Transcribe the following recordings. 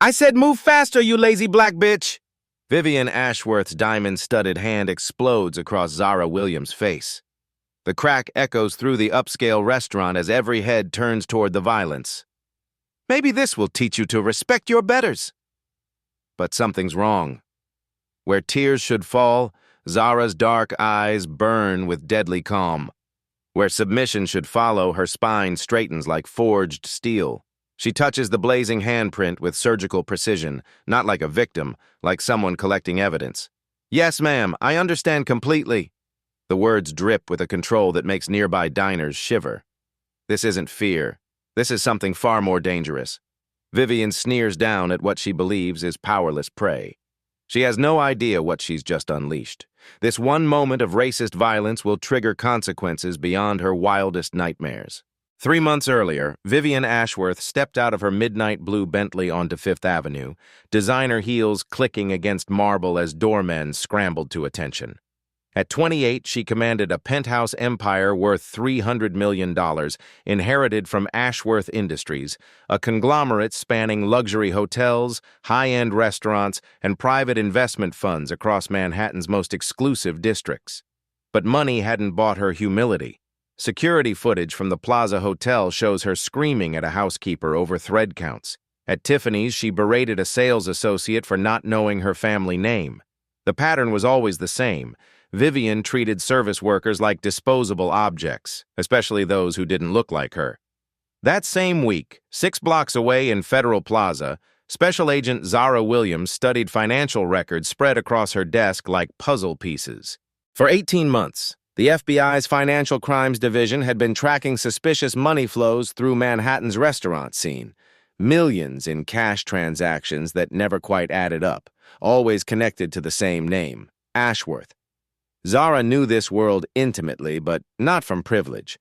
I said move faster, you lazy black bitch! Vivian Ashworth's diamond-studded hand explodes across Zara Williams' face. The crack echoes through the upscale restaurant as every head turns toward the violence. Maybe this will teach you to respect your betters. But something's wrong. Where tears should fall, Zara's dark eyes burn with deadly calm. Where submission should follow, her spine straightens like forged steel. She touches the blazing handprint with surgical precision, not like a victim, like someone collecting evidence. Yes, ma'am, I understand completely. The words drip with a control that makes nearby diners shiver. This isn't fear. This is something far more dangerous. Vivian sneers down at what she believes is powerless prey. She has no idea what she's just unleashed. This one moment of racist violence will trigger consequences beyond her wildest nightmares. 3 months earlier, Vivian Ashworth stepped out of her midnight blue Bentley onto Fifth Avenue, designer heels clicking against marble as doormen scrambled to attention. At 28, she commanded a penthouse empire worth $300 million, inherited from Ashworth Industries, a conglomerate spanning luxury hotels, high-end restaurants, and private investment funds across Manhattan's most exclusive districts. But money hadn't bought her humility. Security footage from the Plaza Hotel shows her screaming at a housekeeper over thread counts. At Tiffany's, she berated a sales associate for not knowing her family name. The pattern was always the same. Vivian treated service workers like disposable objects, especially those who didn't look like her. That same week, 6 blocks away in Federal Plaza, Special Agent Zara Williams studied financial records spread across her desk like puzzle pieces. For 18 months, the FBI's Financial Crimes Division had been tracking suspicious money flows through Manhattan's restaurant scene. Millions in cash transactions that never quite added up, always connected to the same name, Ashworth. Zara knew this world intimately, but not from privilege.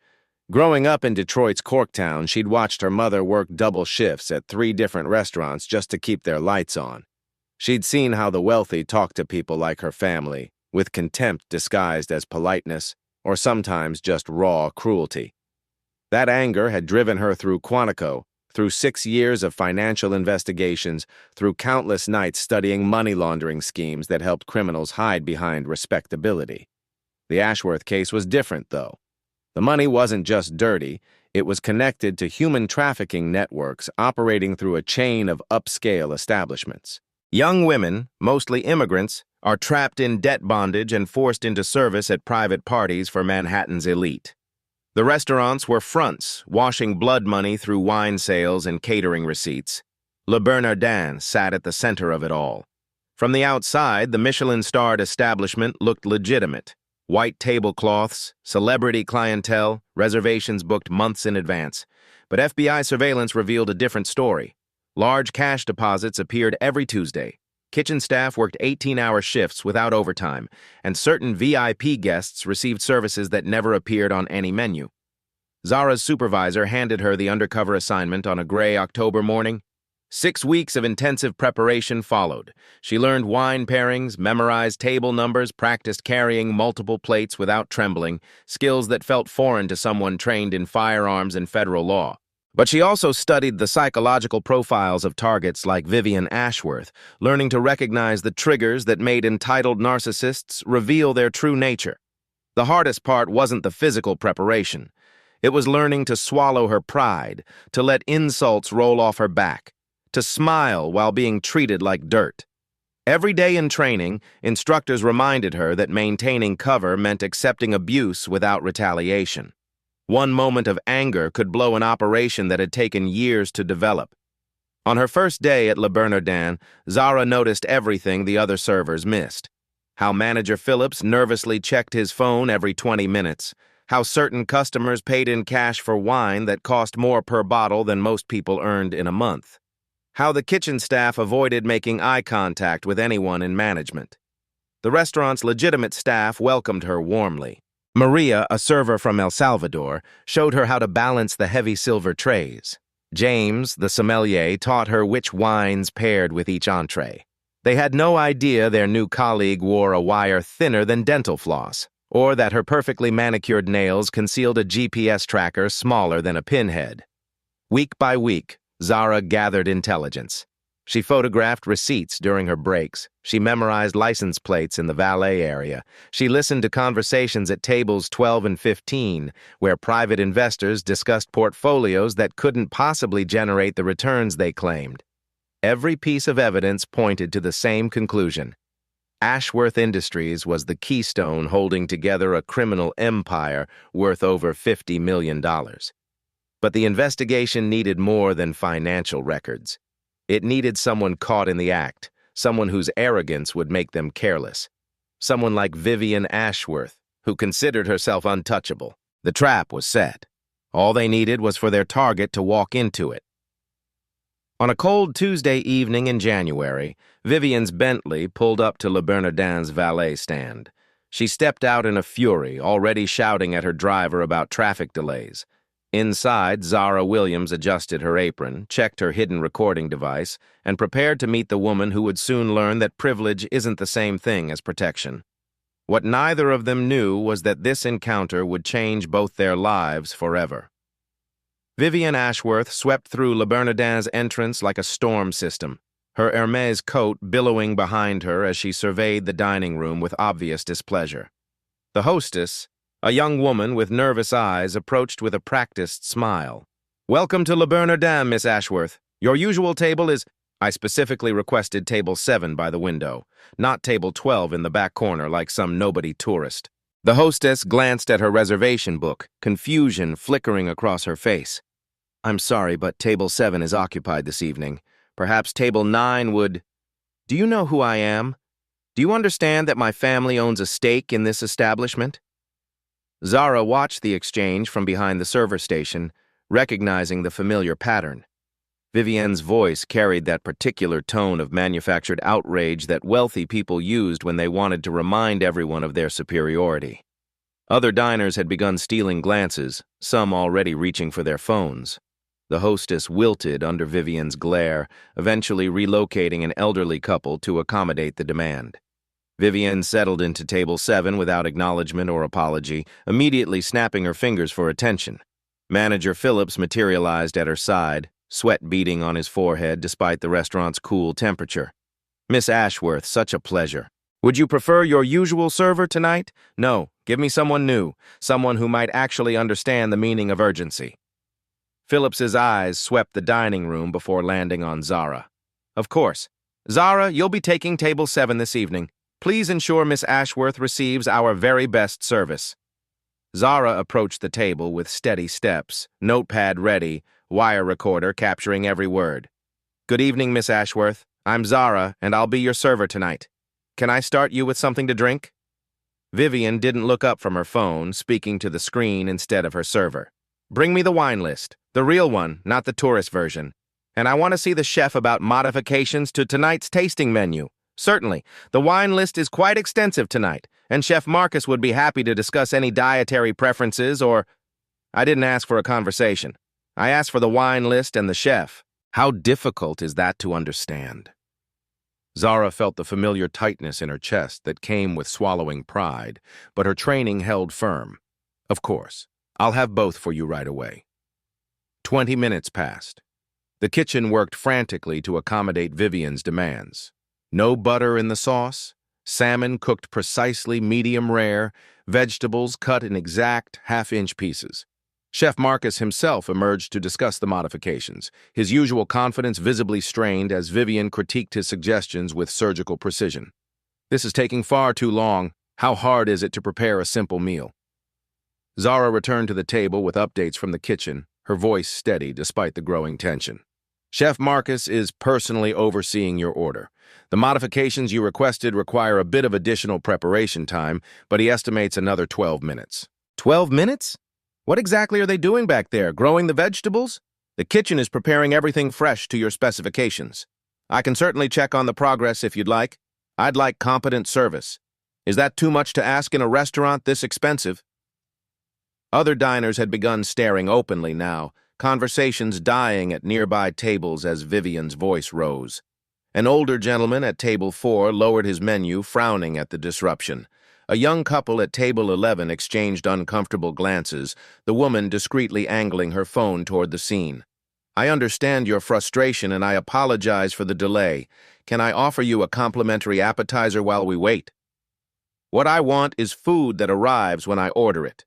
Growing up in Detroit's Corktown, she'd watched her mother work double shifts at 3 different restaurants just to keep their lights on. She'd seen how the wealthy talked to people like her family, with contempt disguised as politeness, or sometimes just raw cruelty. That anger had driven her through Quantico, through 6 years of financial investigations, through countless nights studying money laundering schemes that helped criminals hide behind respectability. The Ashworth case was different, though. The money wasn't just dirty, it was connected to human trafficking networks operating through a chain of upscale establishments. Young women, mostly immigrants, are trapped in debt bondage and forced into service at private parties for Manhattan's elite. The restaurants were fronts, washing blood money through wine sales and catering receipts. Le Bernardin sat at the center of it all. From the outside, the Michelin-starred establishment looked legitimate. White tablecloths, celebrity clientele, reservations booked months in advance. But FBI surveillance revealed a different story. Large cash deposits appeared every Tuesday. Kitchen staff worked 18-hour shifts without overtime, and certain VIP guests received services that never appeared on any menu. Zara's supervisor handed her the undercover assignment on a gray October morning. 6 weeks of intensive preparation followed. She learned wine pairings, memorized table numbers, practiced carrying multiple plates without trembling, skills that felt foreign to someone trained in firearms and federal law. But she also studied the psychological profiles of targets like Vivian Ashworth, learning to recognize the triggers that made entitled narcissists reveal their true nature. The hardest part wasn't the physical preparation. It was learning to swallow her pride, to let insults roll off her back, to smile while being treated like dirt. Every day in training, instructors reminded her that maintaining cover meant accepting abuse without retaliation. One moment of anger could blow an operation that had taken years to develop. On her first day at Le Bernardin, Zara noticed everything the other servers missed. How manager Phillips nervously checked his phone every 20 minutes. How certain customers paid in cash for wine that cost more per bottle than most people earned in a month. How the kitchen staff avoided making eye contact with anyone in management. The restaurant's legitimate staff welcomed her warmly. Maria, a server from El Salvador, showed her how to balance the heavy silver trays. James, the sommelier, taught her which wines paired with each entree. They had no idea their new colleague wore a wire thinner than dental floss, or that her perfectly manicured nails concealed a GPS tracker smaller than a pinhead. Week by week, Zara gathered intelligence. She photographed receipts during her breaks. She memorized license plates in the valet area. She listened to conversations at tables 12 and 15, where private investors discussed portfolios that couldn't possibly generate the returns they claimed. Every piece of evidence pointed to the same conclusion. Ashworth Industries was the keystone holding together a criminal empire worth over $50 million. But the investigation needed more than financial records. It needed someone caught in the act, someone whose arrogance would make them careless. Someone like Vivian Ashworth, who considered herself untouchable. The trap was set. All they needed was for their target to walk into it. On a cold Tuesday evening in January, Vivian's Bentley pulled up to Le Bernardin's valet stand. She stepped out in a fury, already shouting at her driver about traffic delays. Inside, Zara Williams adjusted her apron, checked her hidden recording device, and prepared to meet the woman who would soon learn that privilege isn't the same thing as protection. What neither of them knew was that this encounter would change both their lives forever. Vivian Ashworth swept through Le Bernardin's entrance like a storm system, her Hermès coat billowing behind her as she surveyed the dining room with obvious displeasure. The hostess, a young woman with nervous eyes, approached with a practiced smile. "Welcome to Le Bernardin, Miss Ashworth. Your usual table is—" I specifically requested table 7 by the window, not table 12 in the back corner like some nobody tourist. The hostess glanced at her reservation book, confusion flickering across her face. "I'm sorry, but table 7 is occupied this evening. Perhaps table 9 would—" "Do you know who I am? Do you understand that my family owns a stake in this establishment?" Zara watched the exchange from behind the server station, recognizing the familiar pattern. Vivian's voice carried that particular tone of manufactured outrage that wealthy people used when they wanted to remind everyone of their superiority. Other diners had begun stealing glances, some already reaching for their phones. The hostess wilted under Vivian's glare, eventually relocating an elderly couple to accommodate the demand. Vivian settled into table 7 without acknowledgement or apology, immediately snapping her fingers for attention. Manager Phillips materialized at her side, sweat beading on his forehead despite the restaurant's cool temperature. "Miss Ashworth, such a pleasure. Would you prefer your usual server tonight? No, give me someone new, someone who might actually understand the meaning of urgency." Phillips's eyes swept the dining room before landing on Zara. "Of course. Zara, you'll be taking table 7 this evening. Please ensure Miss Ashworth receives our very best service." Zara approached the table with steady steps, notepad ready, wire recorder capturing every word. "Good evening, Miss Ashworth. I'm Zara, and I'll be your server tonight. Can I start you with something to drink?" Vivian didn't look up from her phone, speaking to the screen instead of her server. "Bring me the wine list, the real one, not the tourist version. And I want to see the chef about modifications to tonight's tasting menu. Certainly, the wine list is quite extensive tonight, and Chef Marcus would be happy to discuss any dietary preferences or—" "I didn't ask for a conversation. I asked for the wine list and the chef. How difficult is that to understand?" Zara felt the familiar tightness in her chest that came with swallowing pride, but her training held firm. "Of course, I'll have both for you right away." 20 minutes passed. The kitchen worked frantically to accommodate Vivian's demands. No butter in the sauce, salmon cooked precisely medium rare, vegetables cut in exact half-inch pieces. Chef Marcus himself emerged to discuss the modifications, his usual confidence visibly strained as Vivian critiqued his suggestions with surgical precision. "This is taking far too long. How hard is it to prepare a simple meal?" Zara returned to the table with updates from the kitchen, her voice steady despite the growing tension. "Chef Marcus is personally overseeing your order. The modifications you requested require a bit of additional preparation time, but he estimates another 12 minutes. 12 minutes? What exactly are they doing back there, growing the vegetables? The kitchen is preparing everything fresh to your specifications. I can certainly check on the progress if you'd like. I'd like competent service. Is that too much to ask in a restaurant this expensive?" Other diners had begun staring openly now, conversations dying at nearby tables as Vivian's voice rose. An older gentleman at table 4 lowered his menu, frowning at the disruption. A young couple at table 11 exchanged uncomfortable glances, the woman discreetly angling her phone toward the scene. I understand your frustration and I apologize for the delay. Can I offer you a complimentary appetizer while we wait? What I want is food that arrives when I order it,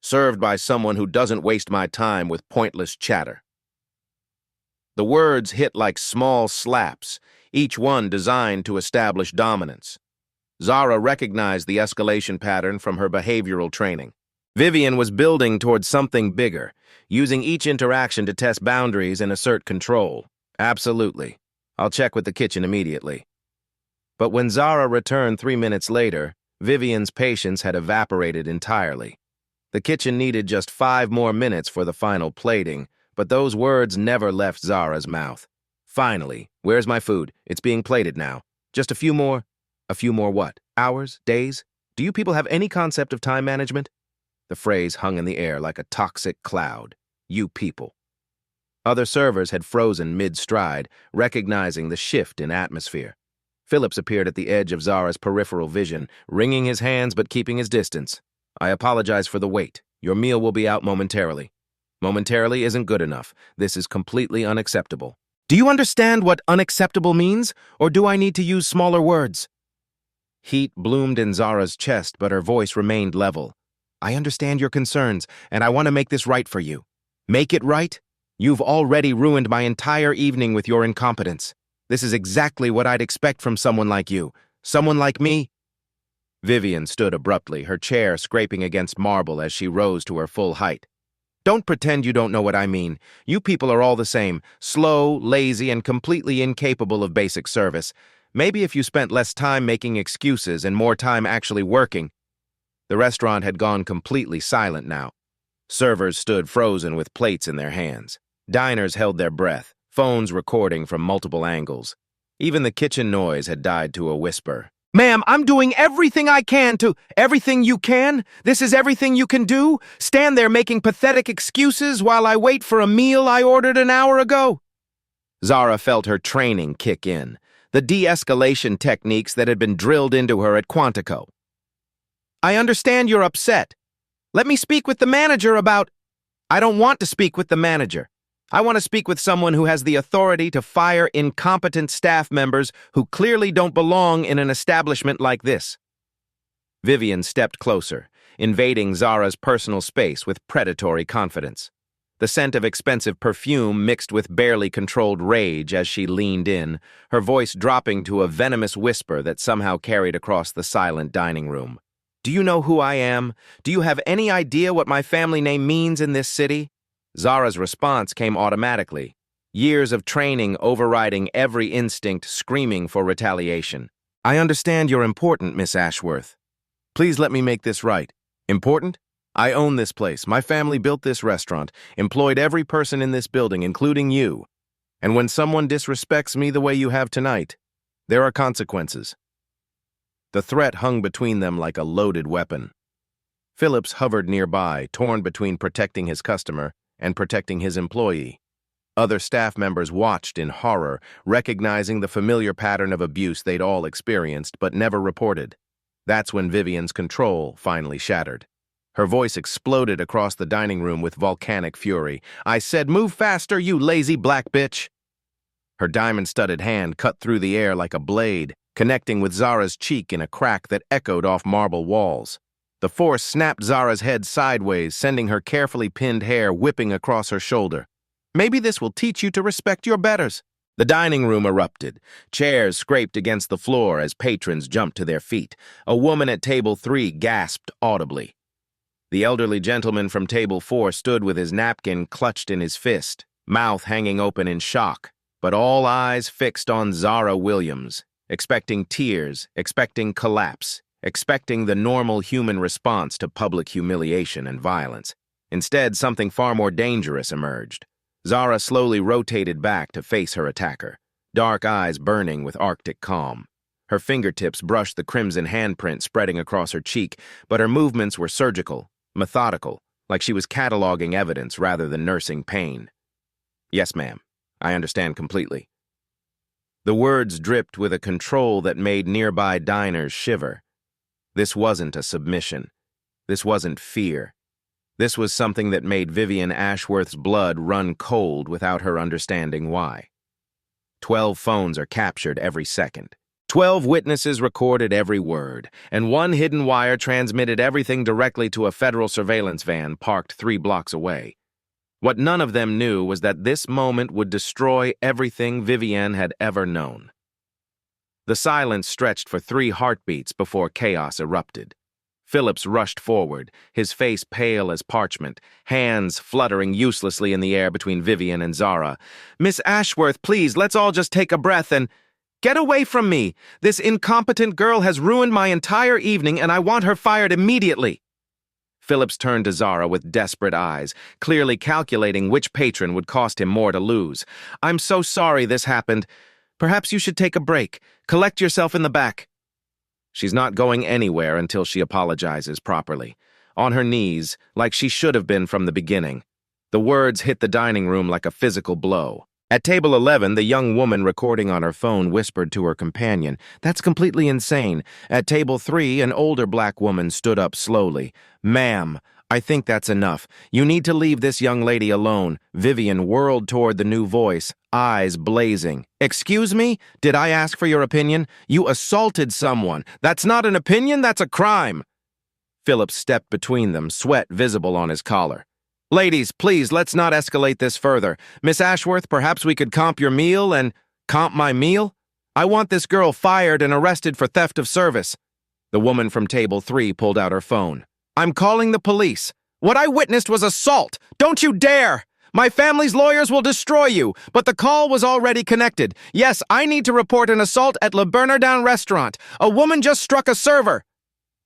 served by someone who doesn't waste my time with pointless chatter. The words hit like small slaps, each one designed to establish dominance. Zara recognized the escalation pattern from her behavioral training. Vivian was building towards something bigger, using each interaction to test boundaries and assert control. Absolutely. I'll check with the kitchen immediately. But when Zara returned 3 minutes later, Vivian's patience had evaporated entirely. The kitchen needed just 5 more minutes for the final plating, but those words never left Zara's mouth. Finally, where's my food? It's being plated now. Just a few more? A few more what? Hours? Days? Do you people have any concept of time management? The phrase hung in the air like a toxic cloud. You people. Other servers had frozen mid-stride, recognizing the shift in atmosphere. Phillips appeared at the edge of Zara's peripheral vision, wringing his hands but keeping his distance. I apologize for the wait. Your meal will be out momentarily. Momentarily isn't good enough. This is completely unacceptable. Do you understand what unacceptable means, or do I need to use smaller words? Heat bloomed in Zara's chest, but her voice remained level. I understand your concerns, and I want to make this right for you. Make it right? You've already ruined my entire evening with your incompetence. This is exactly what I'd expect from someone like you. Someone like me? Vivian stood abruptly, her chair scraping against marble as she rose to her full height. Don't pretend you don't know what I mean. You people are all the same, slow, lazy, and completely incapable of basic service. Maybe if you spent less time making excuses and more time actually working. The restaurant had gone completely silent now. Servers stood frozen with plates in their hands. Diners held their breath, phones recording from multiple angles. Even the kitchen noise had died to a whisper. Ma'am, I'm doing everything I can to— Everything you can? This is everything you can do? Stand there making pathetic excuses while I wait for a meal I ordered an hour ago? Zara felt her training kick in, the de-escalation techniques that had been drilled into her at Quantico. I understand you're upset. Let me speak with the manager about— I don't want to speak with the manager. I want to speak with someone who has the authority to fire incompetent staff members who clearly don't belong in an establishment like this. Vivian stepped closer, invading Zara's personal space with predatory confidence. The scent of expensive perfume mixed with barely controlled rage as she leaned in, her voice dropping to a venomous whisper that somehow carried across the silent dining room. Do you know who I am? Do you have any idea what my family name means in this city? Zara's response came automatically, years of training overriding every instinct screaming for retaliation. I understand you're important, Miss Ashworth. Please let me make this right. Important? I own this place. My family built this restaurant, employed every person in this building, including you. And when someone disrespects me the way you have tonight, there are consequences. The threat hung between them like a loaded weapon. Phillips hovered nearby, torn between protecting his customer and protecting his employee. Other staff members watched in horror, recognizing the familiar pattern of abuse they'd all experienced but never reported. That's when Vivian's control finally shattered. Her voice exploded across the dining room with volcanic fury. I said, move faster, you lazy black bitch! Her diamond-studded hand cut through the air like a blade, connecting with Zara's cheek in a crack that echoed off marble walls. The force snapped Zara's head sideways, sending her carefully pinned hair whipping across her shoulder. Maybe this will teach you to respect your betters. The dining room erupted. Chairs scraped against the floor as patrons jumped to their feet. A woman at table 3 gasped audibly. The elderly gentleman from table 4 stood with his napkin clutched in his fist, mouth hanging open in shock, but all eyes fixed on Zara Williams, expecting tears, expecting collapse, expecting the normal human response to public humiliation and violence. Instead, something far more dangerous emerged. Zara slowly rotated back to face her attacker, dark eyes burning with arctic calm. Her fingertips brushed the crimson handprint spreading across her cheek, but her movements were surgical, methodical, like she was cataloging evidence rather than nursing pain. Yes, ma'am. I understand completely. The words dripped with a control that made nearby diners shiver. This wasn't a submission. This wasn't fear. This was something that made Vivian Ashworth's blood run cold without her understanding why. 12 phones are captured every second. 12 witnesses recorded every word, and one hidden wire transmitted everything directly to a federal surveillance van parked 3 blocks away. What none of them knew was that this moment would destroy everything Vivian had ever known. The silence stretched for 3 heartbeats before chaos erupted. Phillips rushed forward, his face pale as parchment, hands fluttering uselessly in the air between Vivian and Zara. "Miss Ashworth, please, let's all just take a breath and... Get away from me! This incompetent girl has ruined my entire evening and I want her fired immediately!" Phillips turned to Zara with desperate eyes, clearly calculating which patron would cost him more to lose. "I'm so sorry this happened. Perhaps you should take a break. Collect yourself in the back." She's not going anywhere until she apologizes properly. On her knees, like she should have been from the beginning. The words hit the dining room like a physical blow. At table 11, the young woman recording on her phone whispered to her companion, "That's completely insane." At table 3, an older black woman stood up slowly. "Ma'am, I think that's enough. You need to leave this young lady alone." Vivian whirled toward the new voice, eyes blazing. "Excuse me? Did I ask for your opinion? You assaulted someone. That's not an opinion, that's a crime." Phillips stepped between them, sweat visible on his collar. "Ladies, please, let's not escalate this further. Miss Ashworth, perhaps we could comp your meal and... Comp my meal? I want this girl fired and arrested for theft of service." The woman from table 3 pulled out her phone. "I'm calling the police. What I witnessed was assault. Don't you dare! My family's lawyers will destroy you, but the call was already connected. Yes, I need to report an assault at Le Bernardin restaurant. A woman just struck a server."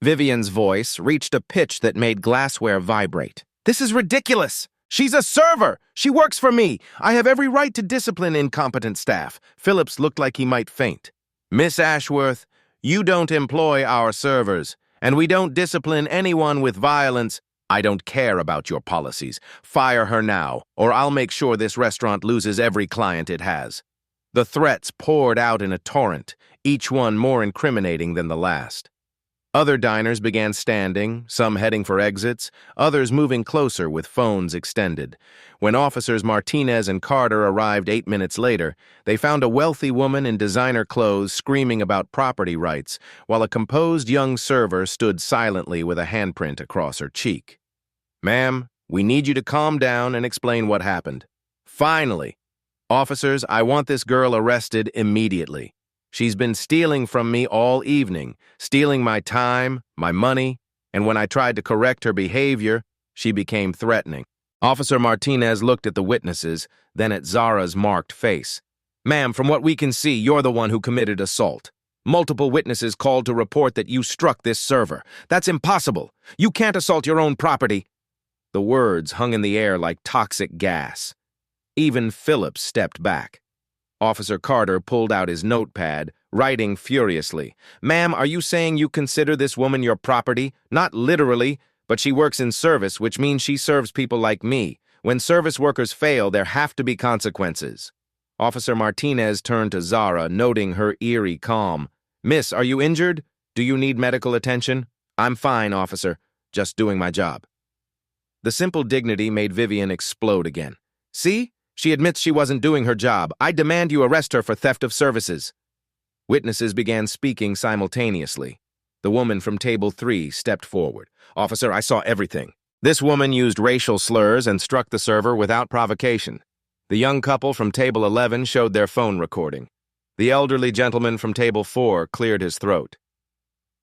Vivian's voice reached a pitch that made glassware vibrate. "This is ridiculous. She's a server. She works for me. I have every right to discipline incompetent staff." Phillips looked like he might faint. "Miss Ashworth, you don't employ our servers, and we don't discipline anyone with violence." "I don't care about your policies. Fire her now, or I'll make sure this restaurant loses every client it has." The threats poured out in a torrent, each one more incriminating than the last. Other diners began standing, some heading for exits, others moving closer with phones extended. When officers Martinez and Carter arrived 8 minutes later, they found a wealthy woman in designer clothes screaming about property rights, while a composed young server stood silently with a handprint across her cheek. "Ma'am, we need you to calm down and explain what happened." "Finally! Officers, I want this girl arrested immediately. She's been stealing from me all evening, stealing my time, my money, and when I tried to correct her behavior, she became threatening." Officer Martinez looked at the witnesses, then at Zara's marked face. "Ma'am, from what we can see, you're the one who committed assault. Multiple witnesses called to report that you struck this server. That's impossible. You can't assault your own property." The words hung in the air like toxic gas. Even Phillips stepped back. Officer Carter pulled out his notepad, writing furiously. "Ma'am, are you saying you consider this woman your property? Not literally, but she works in service, which means she serves people like me. When service workers fail, there have to be consequences." Officer Martinez turned to Zara, noting her eerie calm. "Miss, are you injured? Do you need medical attention?" "I'm fine, officer. Just doing my job." The simple dignity made Vivian explode again. "See? She admits she wasn't doing her job. I demand you arrest her for theft of services." Witnesses began speaking simultaneously. The woman from table 3 stepped forward. "Officer, I saw everything. This woman used racial slurs and struck the server without provocation." The young couple from table 11 showed their phone recording. The elderly gentleman from table 4 cleared his throat.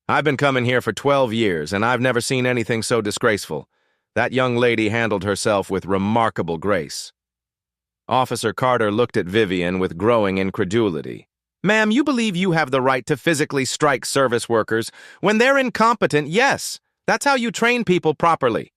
"I've been coming here for 12 years, and I've never seen anything so disgraceful. That young lady handled herself with remarkable grace." Officer Carter looked at Vivian with growing incredulity. "Ma'am, you believe you have the right to physically strike service workers when they're incompetent? Yes, that's how you train people properly."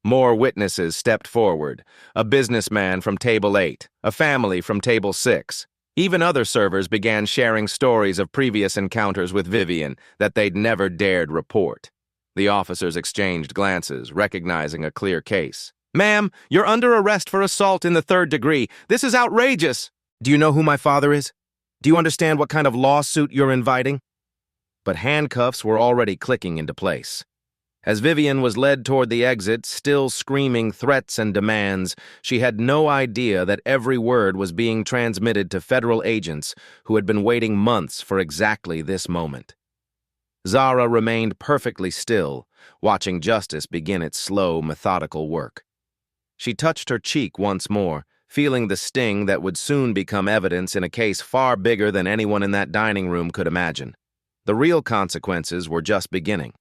More witnesses stepped forward. A businessman from table 8, a family from table 6. Even other servers began sharing stories of previous encounters with Vivian that they'd never dared report. The officers exchanged glances, recognizing a clear case. "Ma'am, you're under arrest for assault in the 3rd degree. This is outrageous." "Do you know who my father is? Do you understand what kind of lawsuit you're inviting?" But handcuffs were already clicking into place. As Vivian was led toward the exit, still screaming threats and demands, she had no idea that every word was being transmitted to federal agents who had been waiting months for exactly this moment. Zara remained perfectly still, watching justice begin its slow, methodical work. She touched her cheek once more, feeling the sting that would soon become evidence in a case far bigger than anyone in that dining room could imagine. The real consequences were just beginning.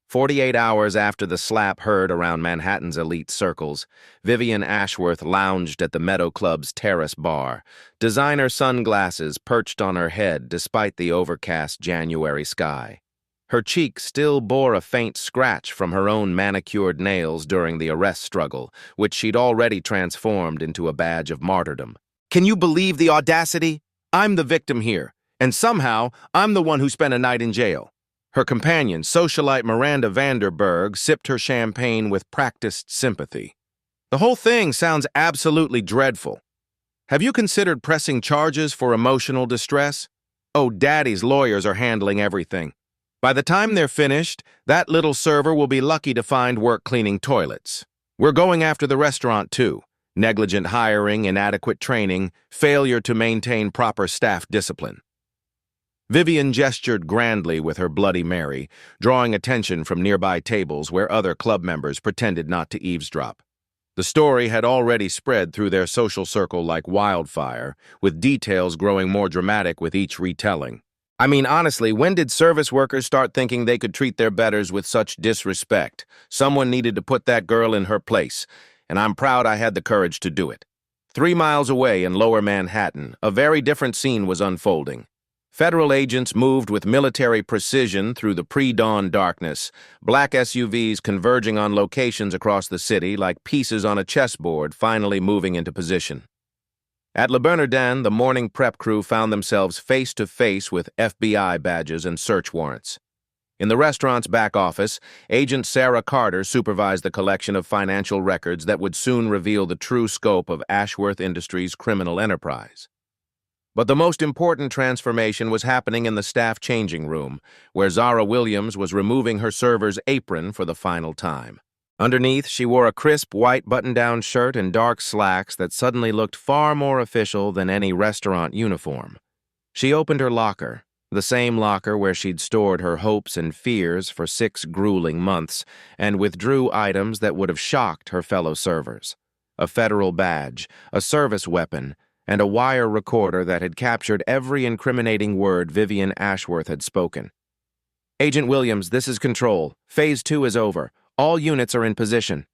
48 hours after the slap heard around Manhattan's elite circles, Vivian Ashworth lounged at the Meadow Club's terrace bar, designer sunglasses perched on her head despite the overcast January sky. Her cheek still bore a faint scratch from her own manicured nails during the arrest struggle, which she'd already transformed into a badge of martyrdom. "Can you believe the audacity? I'm the victim here, and somehow I'm the one who spent a night in jail." Her companion, socialite Miranda Vanderberg, sipped her champagne with practiced sympathy. "The whole thing sounds absolutely dreadful. Have you considered pressing charges for emotional distress? Oh, Daddy's lawyers are handling everything. By the time they're finished, that little server will be lucky to find work cleaning toilets. We're going after the restaurant, too. Negligent hiring, inadequate training, failure to maintain proper staff discipline." Vivian gestured grandly with her Bloody Mary, drawing attention from nearby tables where other club members pretended not to eavesdrop. The story had already spread through their social circle like wildfire, with details growing more dramatic with each retelling. I mean, honestly, when did service workers start thinking they could treat their betters with such disrespect? Someone needed to put that girl in her place, and I'm proud I had the courage to do it. 3 miles away in Lower Manhattan, a very different scene was unfolding. Federal agents moved with military precision through the pre-dawn darkness, black SUVs converging on locations across the city like pieces on a chessboard finally moving into position. At Le Bernardin, the morning prep crew found themselves face-to-face with FBI badges and search warrants. In the restaurant's back office, Agent Sarah Carter supervised the collection of financial records that would soon reveal the true scope of Ashworth Industries' criminal enterprise. But the most important transformation was happening in the staff changing room, where Zara Williams was removing her server's apron for the final time. Underneath, she wore a crisp white button-down shirt and dark slacks that suddenly looked far more official than any restaurant uniform. She opened her locker, the same locker where she'd stored her hopes and fears for 6 grueling months, and withdrew items that would have shocked her fellow servers. A federal badge, a service weapon, and a wire recorder that had captured every incriminating word Vivian Ashworth had spoken. "Agent Williams, this is Control. Phase 2 is over. All units are in position."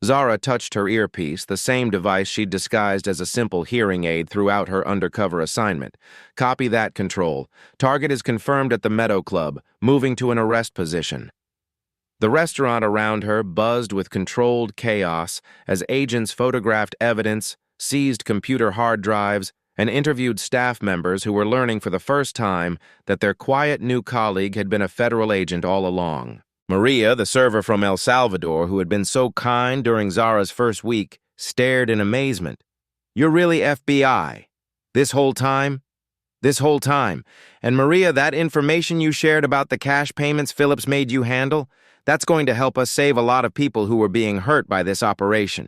Zara touched her earpiece, the same device she'd disguised as a simple hearing aid throughout her undercover assignment. "Copy that, Control. Target is confirmed at the Meadow Club, moving to an arrest position." The restaurant around her buzzed with controlled chaos as agents photographed evidence, seized computer hard drives, and interviewed staff members who were learning for the first time that their quiet new colleague had been a federal agent all along. Maria, the server from El Salvador who had been so kind during Zara's first week, stared in amazement. "You're really FBI? This whole time?" "This whole time. And Maria, that information you shared about the cash payments Phillips made you handle, that's going to help us save a lot of people who were being hurt by this operation."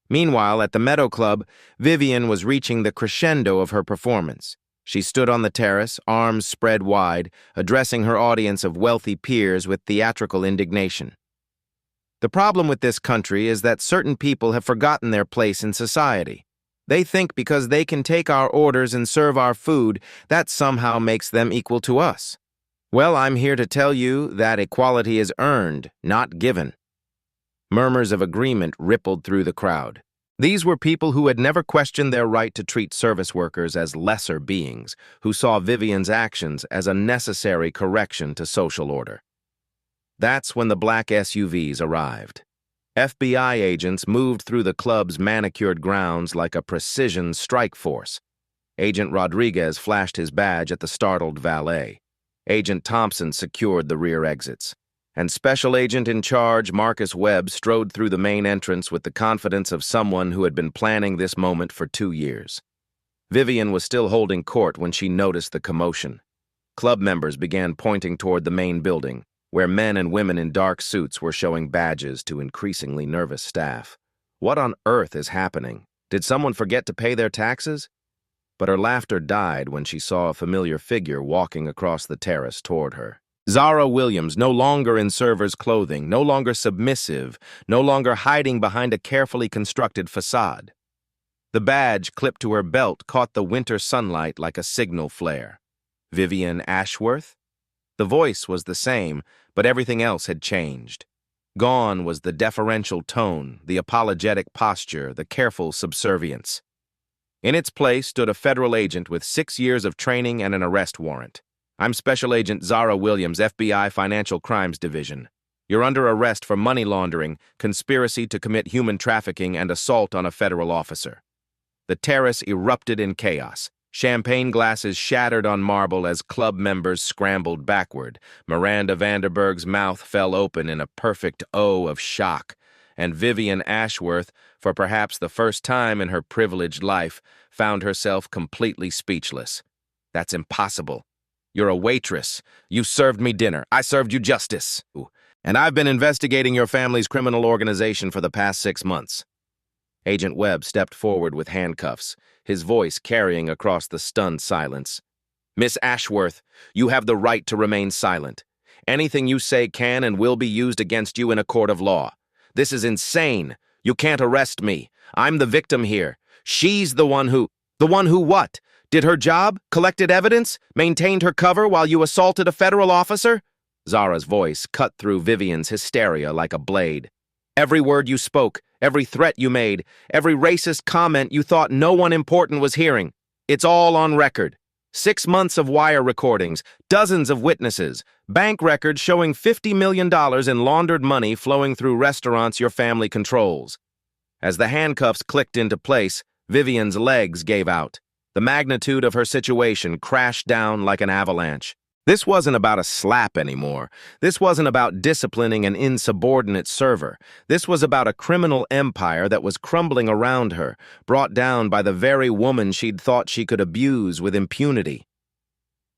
Meanwhile, at the Meadow Club, Vivian was reaching the crescendo of her performance. She stood on the terrace, arms spread wide, addressing her audience of wealthy peers with theatrical indignation. "The problem with this country is that certain people have forgotten their place in society. They think because they can take our orders and serve our food, that somehow makes them equal to us. Well, I'm here to tell you that equality is earned, not given." Murmurs of agreement rippled through the crowd. These were people who had never questioned their right to treat service workers as lesser beings, who saw Vivian's actions as a necessary correction to social order. That's when the black SUVs arrived. FBI agents moved through the club's manicured grounds like a precision strike force. Agent Rodriguez flashed his badge at the startled valet. Agent Thompson secured the rear exits. And Special Agent in Charge Marcus Webb strode through the main entrance with the confidence of someone who had been planning this moment for 2 years. Vivian was still holding court when she noticed the commotion. Club members began pointing toward the main building, where men and women in dark suits were showing badges to increasingly nervous staff. What on earth is happening? Did someone forget to pay their taxes? But her laughter died when she saw a familiar figure walking across the terrace toward her. Zara Williams, no longer in server's clothing, no longer submissive, no longer hiding behind a carefully constructed facade. The badge clipped to her belt caught the winter sunlight like a signal flare. Vivian Ashworth? The voice was the same, but everything else had changed. Gone was the deferential tone, the apologetic posture, the careful subservience. In its place stood a federal agent with 6 years of training and an arrest warrant. "I'm Special Agent Zara Williams, FBI Financial Crimes Division. You're under arrest for money laundering, conspiracy to commit human trafficking, and assault on a federal officer." The terrace erupted in chaos. Champagne glasses shattered on marble as club members scrambled backward. Miranda Vanderberg's mouth fell open in a perfect O of shock, and Vivian Ashworth, for perhaps the first time in her privileged life, found herself completely speechless. "That's impossible. You're a waitress. You served me dinner. I served you justice. And I've been investigating your family's criminal organization for the past 6 months." Agent Webb stepped forward with handcuffs, his voice carrying across the stunned silence. "Miss Ashworth, you have the right to remain silent. Anything you say can and will be used against you in a court of law. This is insane. You can't arrest me. I'm the victim here. She's the one who what? Did her job, collected evidence, maintained her cover while you assaulted a federal officer?" Zara's voice cut through Vivian's hysteria like a blade. "Every word you spoke, every threat you made, every racist comment you thought no one important was hearing. It's all on record. 6 months of wire recordings, dozens of witnesses, bank records showing $50 million in laundered money flowing through restaurants your family controls." As the handcuffs clicked into place, Vivian's legs gave out. The magnitude of her situation crashed down like an avalanche. This wasn't about a slap anymore. This wasn't about disciplining an insubordinate server. This was about a criminal empire that was crumbling around her, brought down by the very woman she'd thought she could abuse with impunity.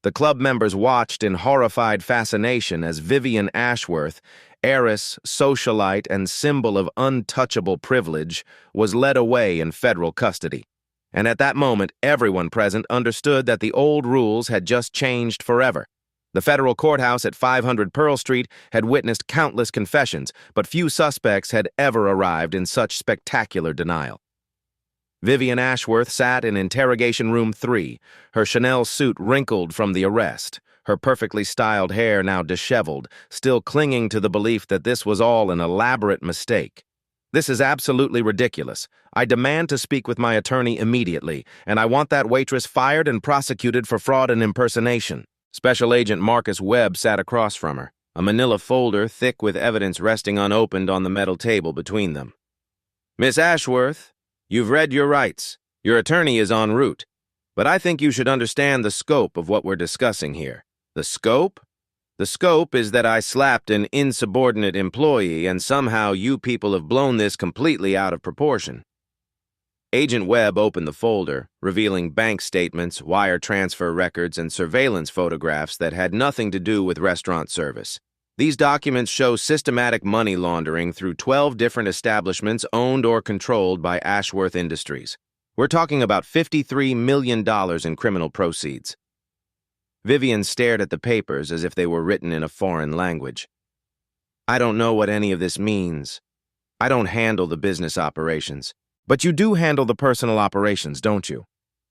The club members watched in horrified fascination as Vivian Ashworth, heiress, socialite, and symbol of untouchable privilege, was led away in federal custody. And at that moment, everyone present understood that the old rules had just changed forever. The federal courthouse at 500 Pearl Street had witnessed countless confessions, but few suspects had ever arrived in such spectacular denial. Vivian Ashworth sat in Interrogation Room 3, her Chanel suit wrinkled from the arrest, her perfectly styled hair now disheveled, still clinging to the belief that this was all an elaborate mistake. "This is absolutely ridiculous. I demand to speak with my attorney immediately, and I want that waitress fired and prosecuted for fraud and impersonation." Special Agent Marcus Webb sat across from her, a manila folder thick with evidence resting unopened on the metal table between them. "Miss Ashworth, you've read your rights. Your attorney is en route. But I think you should understand the scope of what we're discussing here." "The scope? The scope is that I slapped an insubordinate employee, and somehow you people have blown this completely out of proportion." Agent Webb opened the folder, revealing bank statements, wire transfer records, and surveillance photographs that had nothing to do with restaurant service. These documents show systematic money laundering through 12 different establishments owned or controlled by Ashworth Industries. We're talking about $53 million in criminal proceeds. Vivian stared at the papers as if they were written in a foreign language. "I don't know what any of this means. I don't handle the business operations. But you do handle the personal operations, don't you?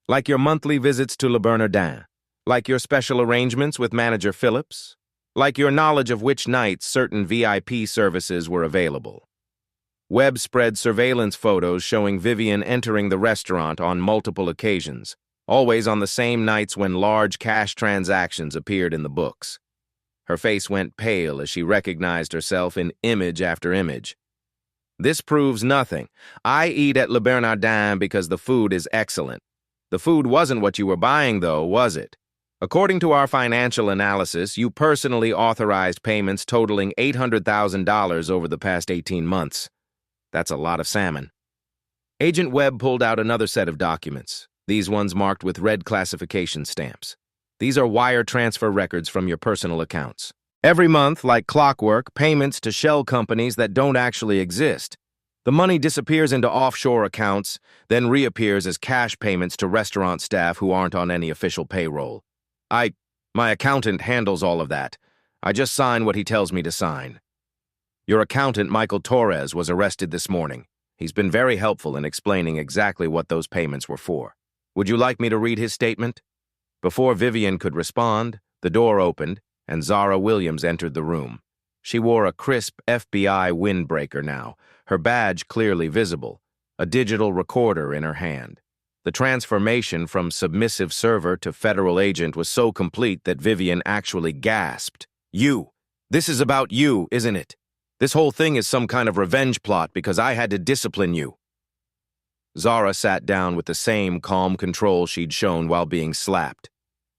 Like your monthly visits to Le Bernardin, like your special arrangements with Manager Phillips, like your knowledge of which nights certain VIP services were available." Webb spread surveillance photos showing Vivian entering the restaurant on multiple occasions, always on the same nights when large cash transactions appeared in the books. Her face went pale as she recognized herself in image after image. "This proves nothing. I eat at Le Bernardin because the food is excellent. The food wasn't what you were buying, though, was it? According to our financial analysis, you personally authorized payments totaling $800,000 over the past 18 months. That's a lot of salmon." Agent Webb pulled out another set of documents, these ones marked with red classification stamps. "These are wire transfer records from your personal accounts. Every month, like clockwork, payments to shell companies that don't actually exist. The money disappears into offshore accounts, then reappears as cash payments to restaurant staff who aren't on any official payroll. My accountant handles all of that. I just sign what he tells me to sign. Your accountant, Michael Torres, was arrested this morning. He's been very helpful in explaining exactly what those payments were for. Would you like me to read his statement? Before Vivian could respond, the door opened, and Zara Williams entered the room. She wore a crisp FBI windbreaker now, her badge clearly visible, a digital recorder in her hand. The transformation from submissive server to federal agent was so complete that Vivian actually gasped. You! This is about you, isn't it? This whole thing is some kind of revenge plot because I had to discipline you. Zara sat down with the same calm control she'd shown while being slapped.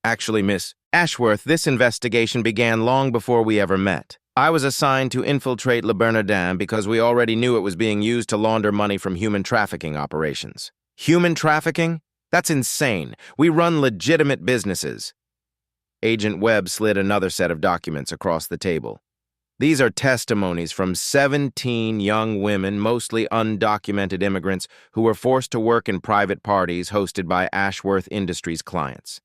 Actually, Miss Ashworth, this investigation began long before we ever met. I was assigned to infiltrate Le Bernardin because we already knew it was being used to launder money from human trafficking operations. Human trafficking? That's insane. We run legitimate businesses. Agent Webb slid another set of documents across the table. These are testimonies from 17 young women, mostly undocumented immigrants, who were forced to work in private parties hosted by Ashworth Industries clients.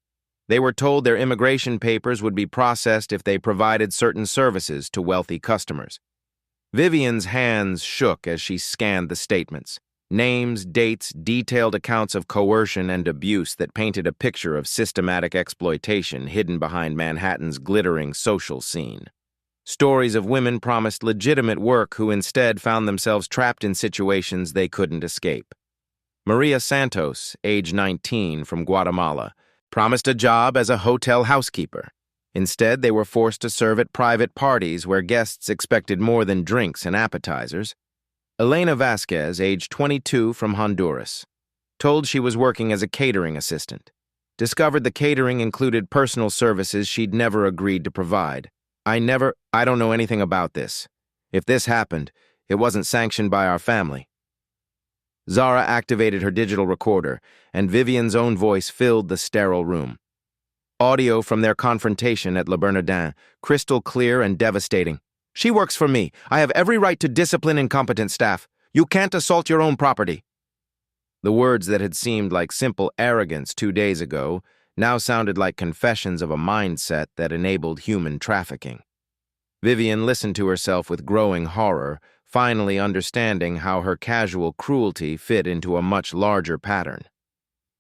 They were told their immigration papers would be processed if they provided certain services to wealthy customers. Vivian's hands shook as she scanned the statements. Names, dates, detailed accounts of coercion and abuse that painted a picture of systematic exploitation hidden behind Manhattan's glittering social scene. Stories of women promised legitimate work who instead found themselves trapped in situations they couldn't escape. Maria Santos, age 19, from Guatemala, promised a job as a hotel housekeeper. Instead, they were forced to serve at private parties where guests expected more than drinks and appetizers. Elena Vasquez, age 22, from Honduras, told she was working as a catering assistant. Discovered the catering included personal services she'd never agreed to provide. I don't know anything about this. If this happened, it wasn't sanctioned by our family. Zara activated her digital recorder, and Vivian's own voice filled the sterile room. Audio from their confrontation at Le Bernardin, crystal clear and devastating. She works for me. I have every right to discipline incompetent staff. You can't assault your own property. The words that had seemed like simple arrogance 2 days ago now sounded like confessions of a mindset that enabled human trafficking. Vivian listened to herself with growing horror, finally understanding how her casual cruelty fit into a much larger pattern.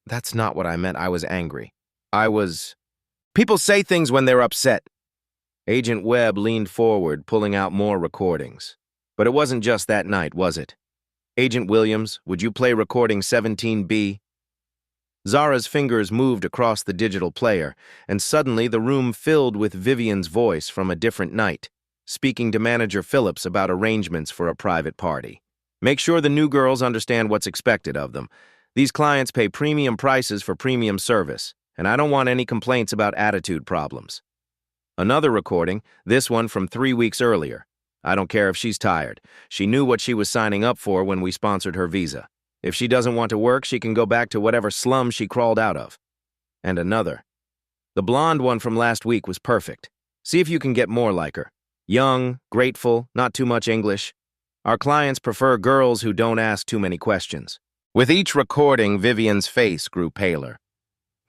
That's not what I meant. I was angry. People say things when they're upset. Agent Webb leaned forward, pulling out more recordings. But it wasn't just that night, was it? Agent Williams, would you play recording 17B? Zara's fingers moved across the digital player, and suddenly the room filled with Vivian's voice from a different night, speaking to Manager Phillips about arrangements for a private party. Make sure the new girls understand what's expected of them. These clients pay premium prices for premium service, and I don't want any complaints about attitude problems. Another recording, this one from 3 weeks earlier. I don't care if she's tired. She knew what she was signing up for when we sponsored her visa. If she doesn't want to work, she can go back to whatever slum she crawled out of. And another. The blonde one from last week was perfect. See if you can get more like her. Young, grateful, not too much English. Our clients prefer girls who don't ask too many questions. With each recording, Vivian's face grew paler.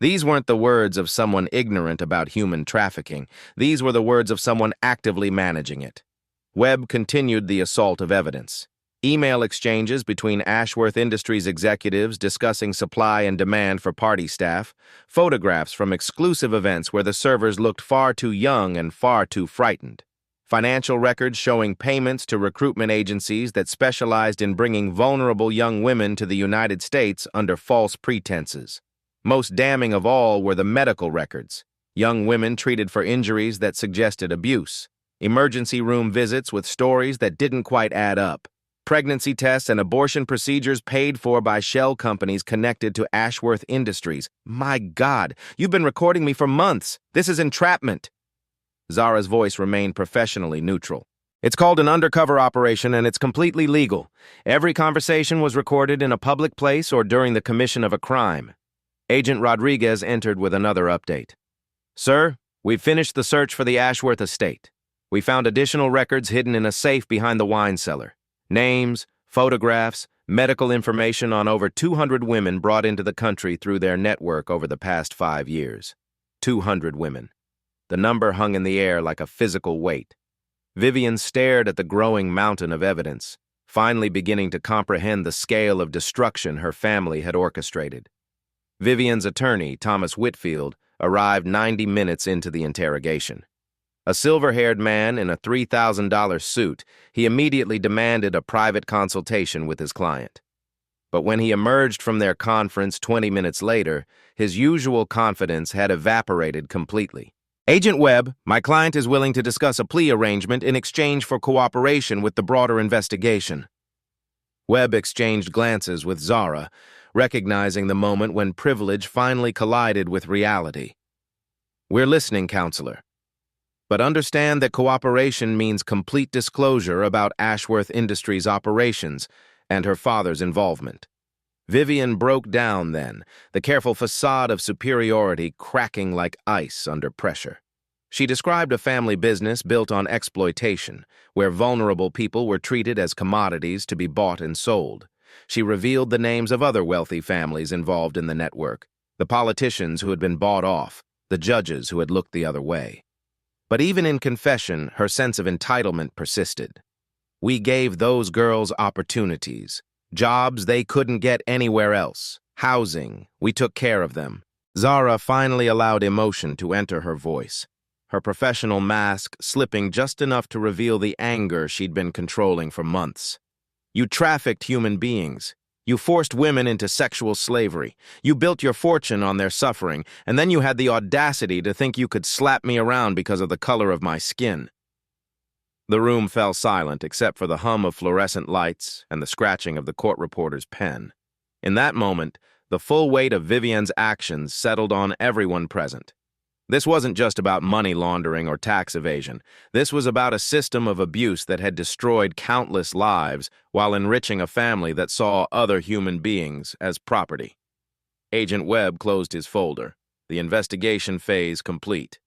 These weren't the words of someone ignorant about human trafficking. These were the words of someone actively managing it. Webb continued the assault of evidence. Email exchanges between Ashworth Industries executives discussing supply and demand for party staff, photographs from exclusive events where the servers looked far too young and far too frightened, financial records showing payments to recruitment agencies that specialized in bringing vulnerable young women to the United States under false pretenses. Most damning of all were the medical records, young women treated for injuries that suggested abuse, emergency room visits with stories that didn't quite add up, pregnancy tests and abortion procedures paid for by shell companies connected to Ashworth Industries. My God, you've been recording me for months. This is entrapment. Zara's voice remained professionally neutral. It's called an undercover operation, and it's completely legal. Every conversation was recorded in a public place or during the commission of a crime. Agent Rodriguez entered with another update. Sir, we've finished the search for the Ashworth estate. We found additional records hidden in a safe behind the wine cellar. Names, photographs, medical information on over 200 women brought into the country through their network over the past 5 years. 200 women. The number hung in the air like a physical weight. Vivian stared at the growing mountain of evidence, finally beginning to comprehend the scale of destruction her family had orchestrated. Vivian's attorney, Thomas Whitfield, arrived 90 minutes into the interrogation. A silver-haired man in a $3,000 suit, he immediately demanded a private consultation with his client. But when he emerged from their conference 20 minutes later, his usual confidence had evaporated completely. "Agent Webb, my client is willing to discuss a plea arrangement in exchange for cooperation with the broader investigation." Webb exchanged glances with Zara, recognizing the moment when privilege finally collided with reality. "We're listening, counselor. But understand that cooperation means complete disclosure about Ashworth Industries' operations and her father's involvement." Vivian broke down then, the careful facade of superiority cracking like ice under pressure. She described a family business built on exploitation, where vulnerable people were treated as commodities to be bought and sold. She revealed the names of other wealthy families involved in the network, the politicians who had been bought off, the judges who had looked the other way. But even in confession, her sense of entitlement persisted. "We gave those girls opportunities, jobs they couldn't get anywhere else, housing, we took care of them." Zara finally allowed emotion to enter her voice, her professional mask slipping just enough to reveal the anger she'd been controlling for months. "You trafficked human beings. You forced women into sexual slavery. You built your fortune on their suffering, and then you had the audacity to think you could slap me around because of the color of my skin." The room fell silent except for the hum of fluorescent lights and the scratching of the court reporter's pen. In that moment, the full weight of Vivian's actions settled on everyone present. This wasn't just about money laundering or tax evasion. This was about a system of abuse that had destroyed countless lives while enriching a family that saw other human beings as property. Agent Webb closed his folder, the investigation phase complete.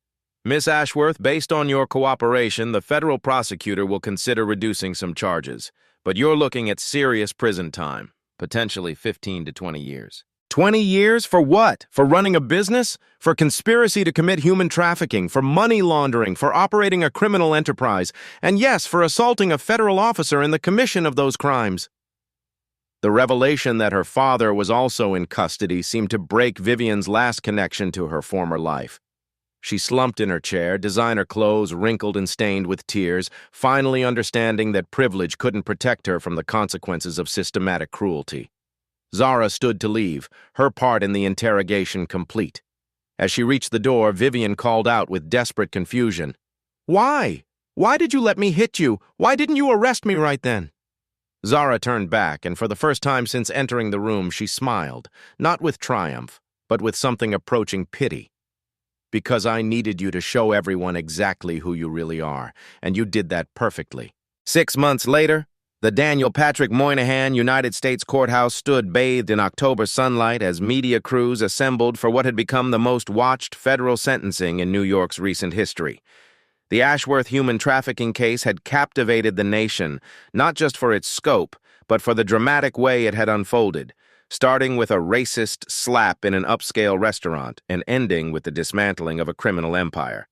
"Miss Ashworth, based on your cooperation, the federal prosecutor will consider reducing some charges, but you're looking at serious prison time, potentially 15 to 20 years. 20 years? For what? For running a business? For conspiracy to commit human trafficking? For money laundering? For operating a criminal enterprise? And yes, for assaulting a federal officer in the commission of those crimes." The revelation that her father was also in custody seemed to break Vivian's last connection to her former life. She slumped in her chair, designer clothes wrinkled and stained with tears, finally understanding that privilege couldn't protect her from the consequences of systematic cruelty. Zara stood to leave, her part in the interrogation complete. As she reached the door, Vivian called out with desperate confusion, "Why? Why did you let me hit you? Why didn't you arrest me right then?" Zara turned back, and for the first time since entering the room, she smiled, not with triumph, but with something approaching pity. "Because I needed you to show everyone exactly who you really are, and you did that perfectly." 6 months later, the Daniel Patrick Moynihan United States Courthouse stood bathed in October sunlight as media crews assembled for what had become the most watched federal sentencing in New York's recent history. The Ashworth human trafficking case had captivated the nation, not just for its scope, but for the dramatic way it had unfolded, starting with a racist slap in an upscale restaurant and ending with the dismantling of a criminal empire.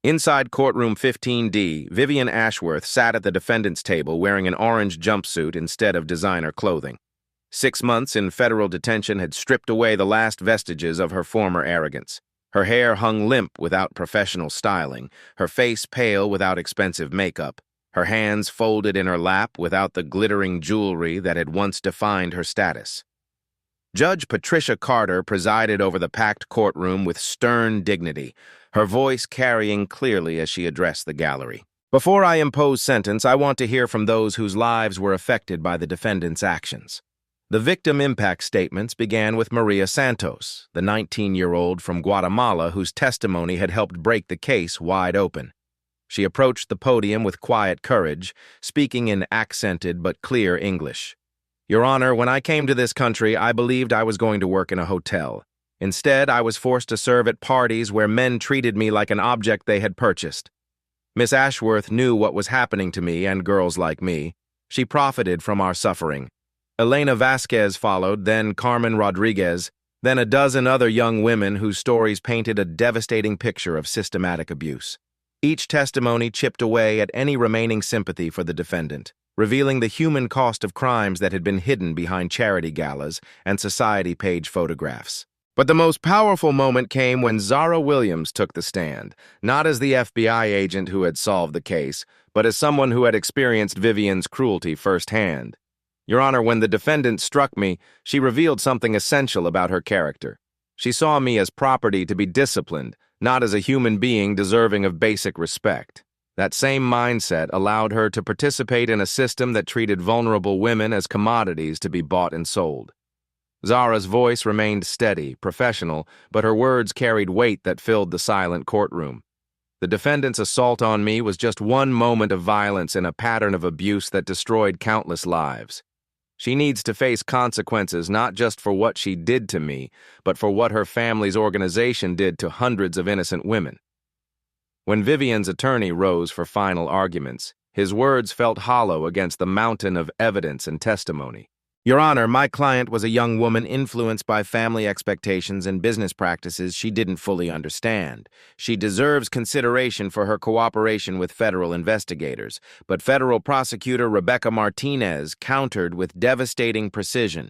Inside courtroom 15D, Vivian Ashworth sat at the defendant's table wearing an orange jumpsuit instead of designer clothing. 6 months in federal detention had stripped away the last vestiges of her former arrogance. Her hair hung limp without professional styling, her face pale without expensive makeup, her hands folded in her lap without the glittering jewelry that had once defined her status. Judge Patricia Carter presided over the packed courtroom with stern dignity, her voice carrying clearly as she addressed the gallery. "Before I impose sentence, I want to hear from those whose lives were affected by the defendant's actions." The victim impact statements began with Maria Santos, the 19-year-old from Guatemala whose testimony had helped break the case wide open. She approached the podium with quiet courage, speaking in accented but clear English. "Your Honor, when I came to this country, I believed I was going to work in a hotel. Instead, I was forced to serve at parties where men treated me like an object they had purchased. Miss Ashworth knew what was happening to me and girls like me. She profited from our suffering. Elena Vasquez followed, then Carmen Rodriguez, then a dozen other young women whose stories painted a devastating picture of systematic abuse. Each testimony chipped away at any remaining sympathy for the defendant, revealing the human cost of crimes that had been hidden behind charity galas and society page photographs. But the most powerful moment came when Zara Williams took the stand, not as the FBI agent who had solved the case, but as someone who had experienced Vivian's cruelty firsthand. Your Honor, when the defendant struck me, she revealed something essential about her character. She saw me as property to be disciplined, not as a human being deserving of basic respect. That same mindset allowed her to participate in a system that treated vulnerable women as commodities to be bought and sold. Zara's voice remained steady, professional, but her words carried weight that filled the silent courtroom. The defendant's assault on me was just one moment of violence in a pattern of abuse that destroyed countless lives. She needs to face consequences not just for what she did to me, but for what her family's organization did to hundreds of innocent women. When Vivian's attorney rose for final arguments, his words felt hollow against the mountain of evidence and testimony. Your Honor, my client was a young woman influenced by family expectations and business practices she didn't fully understand. She deserves consideration for her cooperation with federal investigators, but federal prosecutor Rebecca Martinez countered with devastating precision.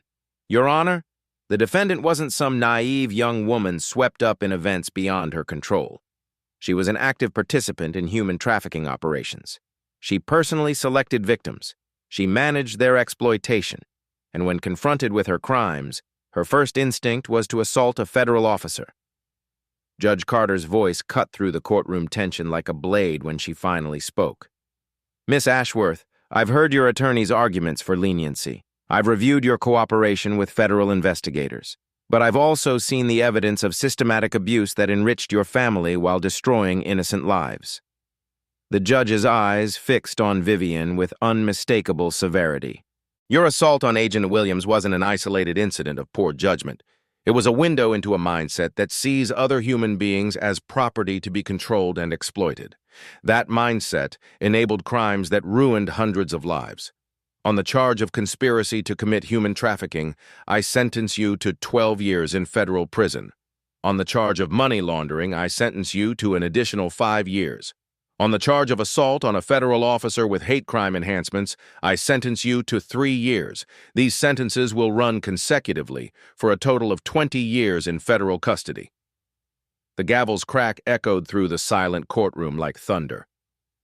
Your Honor, the defendant wasn't some naive young woman swept up in events beyond her control. She was an active participant in human trafficking operations. She personally selected victims. She managed their exploitation. And when confronted with her crimes, her first instinct was to assault a federal officer. Judge Carter's voice cut through the courtroom tension like a blade when she finally spoke. Miss Ashworth, I've heard your attorney's arguments for leniency. I've reviewed your cooperation with federal investigators. But I've also seen the evidence of systematic abuse that enriched your family while destroying innocent lives. The judge's eyes fixed on Vivian with unmistakable severity. Your assault on Agent Williams wasn't an isolated incident of poor judgment. It was a window into a mindset that sees other human beings as property to be controlled and exploited. That mindset enabled crimes that ruined hundreds of lives. On the charge of conspiracy to commit human trafficking, I sentence you to 12 years in federal prison. On the charge of money laundering, I sentence you to an additional 5 years. On the charge of assault on a federal officer with hate crime enhancements, I sentence you to 3 years. These sentences will run consecutively for a total of 20 years in federal custody. The gavel's crack echoed through the silent courtroom like thunder.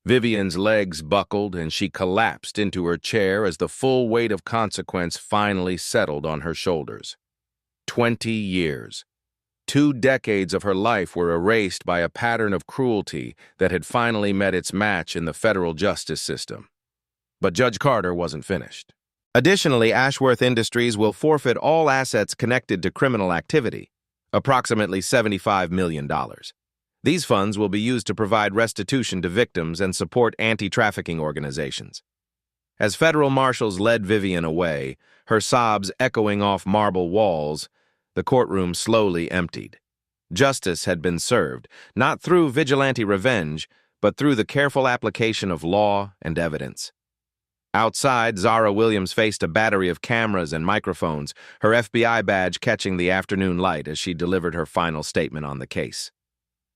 Vivian's legs buckled and she collapsed into her chair as the full weight of consequence finally settled on her shoulders. 20 years. 2 decades of her life were erased by a pattern of cruelty that had finally met its match in the federal justice system. But Judge Carter wasn't finished. Additionally, Ashworth Industries will forfeit all assets connected to criminal activity, approximately $75 million. These funds will be used to provide restitution to victims and support anti-trafficking organizations. As federal marshals led Vivian away, her sobs echoing off marble walls, the courtroom slowly emptied. Justice had been served, not through vigilante revenge, but through the careful application of law and evidence. Outside, Zara Williams faced a battery of cameras and microphones, her FBI badge catching the afternoon light as she delivered her final statement on the case.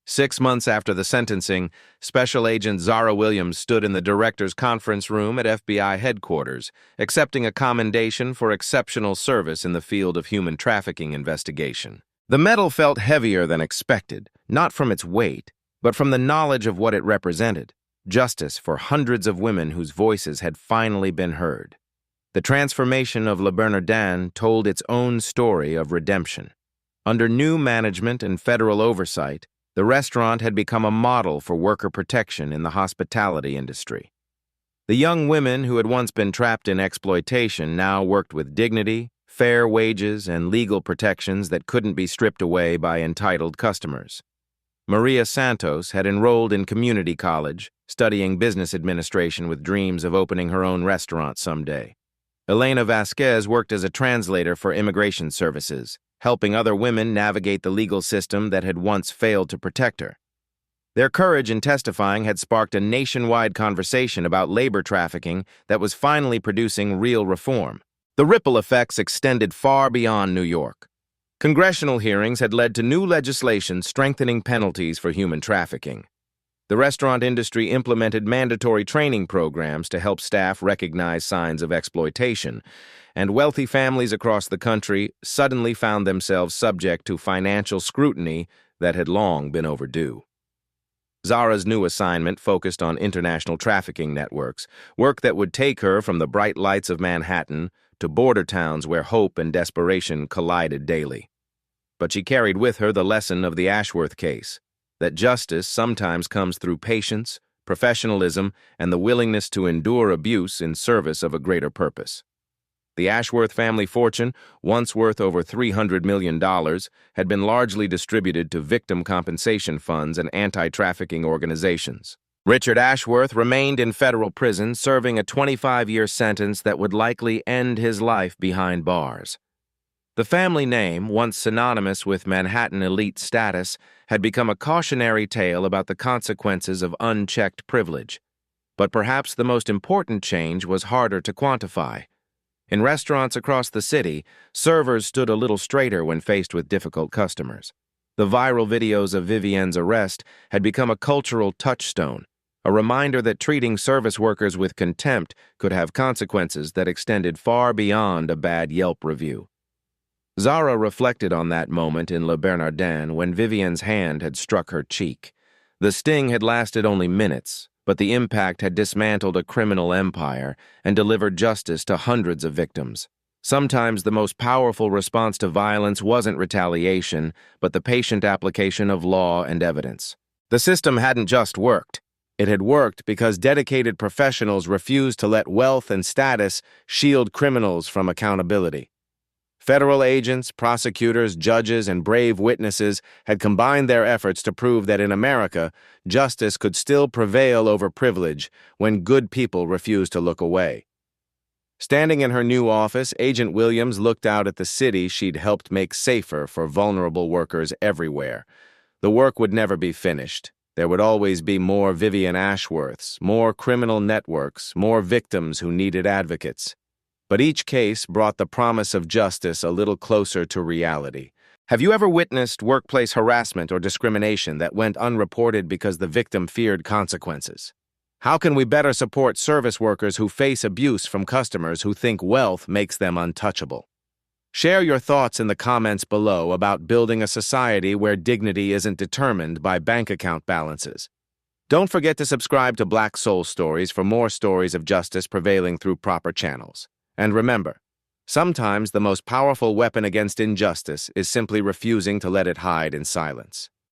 6 months after the sentencing, Special Agent Zara Williams stood in the director's conference room at FBI headquarters, accepting a commendation for exceptional service in the field of human trafficking investigation. The medal felt heavier than expected, not from its weight, but from the knowledge of what it represented: justice for hundreds of women whose voices had finally been heard. The transformation of Le Bernardin told its own story of redemption. Under new management and federal oversight, the restaurant had become a model for worker protection in the hospitality industry. The young women who had once been trapped in exploitation now worked with dignity, fair wages, and legal protections that couldn't be stripped away by entitled customers. Maria Santos had enrolled in community college, studying business administration with dreams of opening her own restaurant someday. Elena Vasquez worked as a translator for immigration services, helping other women navigate the legal system that had once failed to protect her. Their courage in testifying had sparked a nationwide conversation about labor trafficking that was finally producing real reform. The ripple effects extended far beyond New York. Congressional hearings had led to new legislation strengthening penalties for human trafficking. The restaurant industry implemented mandatory training programs to help staff recognize signs of exploitation, and wealthy families across the country suddenly found themselves subject to financial scrutiny that had long been overdue. Zara's new assignment focused on international trafficking networks, work that would take her from the bright lights of Manhattan to border towns where hope and desperation collided daily. But she carried with her the lesson of the Ashworth case, that justice sometimes comes through patience, professionalism, and the willingness to endure abuse in service of a greater purpose. The Ashworth family fortune, once worth over $300 million, had been largely distributed to victim compensation funds and anti-trafficking organizations. Richard Ashworth remained in federal prison, serving a 25-year sentence that would likely end his life behind bars. The family name, once synonymous with Manhattan elite status, had become a cautionary tale about the consequences of unchecked privilege. But perhaps the most important change was harder to quantify. In restaurants across the city, servers stood a little straighter when faced with difficult customers. The viral videos of Vivienne's arrest had become a cultural touchstone, a reminder that treating service workers with contempt could have consequences that extended far beyond a bad Yelp review. Zara reflected on that moment in Le Bernardin when Vivienne's hand had struck her cheek. The sting had lasted only minutes, but the impact had dismantled a criminal empire and delivered justice to hundreds of victims. Sometimes the most powerful response to violence wasn't retaliation, but the patient application of law and evidence. The system hadn't just worked. It had worked because dedicated professionals refused to let wealth and status shield criminals from accountability. Federal agents, prosecutors, judges, and brave witnesses had combined their efforts to prove that in America, justice could still prevail over privilege when good people refused to look away. Standing in her new office, Agent Williams looked out at the city she'd helped make safer for vulnerable workers everywhere. The work would never be finished. There would always be more Vivienne Ashworths, more criminal networks, more victims who needed advocates. But each case brought the promise of justice a little closer to reality. Have you ever witnessed workplace harassment or discrimination that went unreported because the victim feared consequences? How can we better support service workers who face abuse from customers who think wealth makes them untouchable? Share your thoughts in the comments below about building a society where dignity isn't determined by bank account balances. Don't forget to subscribe to Black Soul Stories for more stories of justice prevailing through proper channels. And remember, sometimes the most powerful weapon against injustice is simply refusing to let it hide in silence.